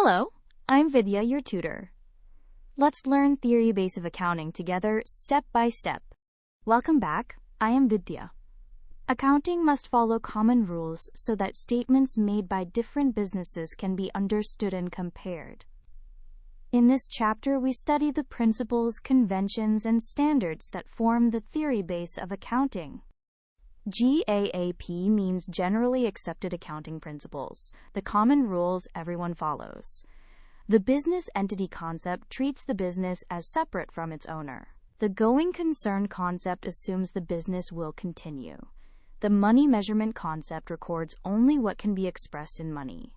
Hello, I'm Vidya, your tutor. Let's learn theory base of accounting together step by step. Welcome back, I am Vidya. Accounting must follow common rules so that statements made by different businesses can be understood and compared. In this chapter, we study the principles, conventions, and standards that form the theory base of accounting. GAAP means Generally Accepted Accounting Principles, the common rules everyone follows. The business entity concept treats the business as separate from its owner. The going concern concept assumes the business will continue. The money measurement concept records only what can be expressed in money.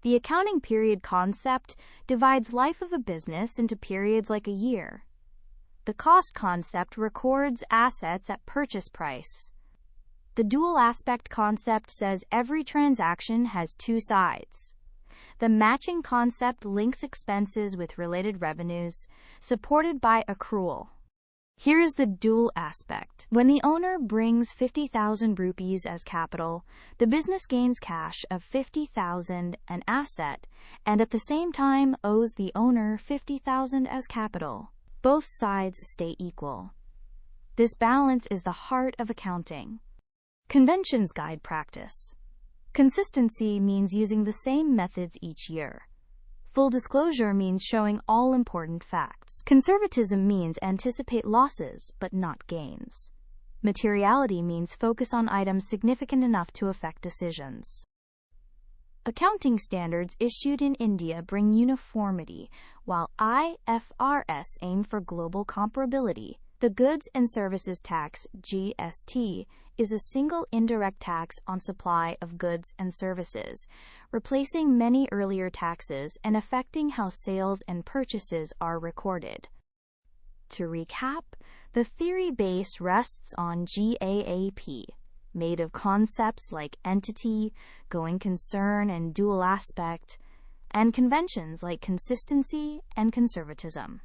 The accounting period concept divides life of a business into periods like a year. The cost concept records assets at purchase price. The dual aspect concept says every transaction has two sides. The matching concept links expenses with related revenues, supported by accrual. Here is the dual aspect. When the owner brings 50,000 rupees as capital, the business gains cash of 50,000 an asset, and at the same time owes the owner 50,000 as capital. Both sides stay equal. This balance is the heart of accounting. Conventions guide practice. Consistency means using the same methods each year. Full disclosure means showing all important facts. Conservatism means anticipate losses, but not gains. Materiality means focus on items significant enough to affect decisions. Accounting standards issued in India bring uniformity, while IFRS aim for global comparability. The Goods and Services Tax, GST, is a single indirect tax on supply of goods and services, replacing many earlier taxes and affecting how sales and purchases are recorded. To recap, the theory base rests on GAAP, made of concepts like entity, going concern, and dual aspect, and conventions like consistency and conservatism.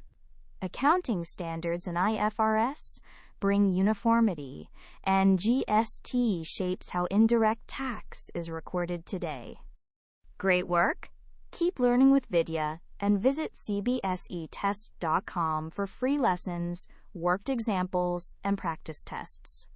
Accounting standards and IFRS bring uniformity, and GST shapes how indirect tax is recorded today. Great work! Keep learning with Vidya and visit CBSETest.com for free lessons, worked examples, and practice tests.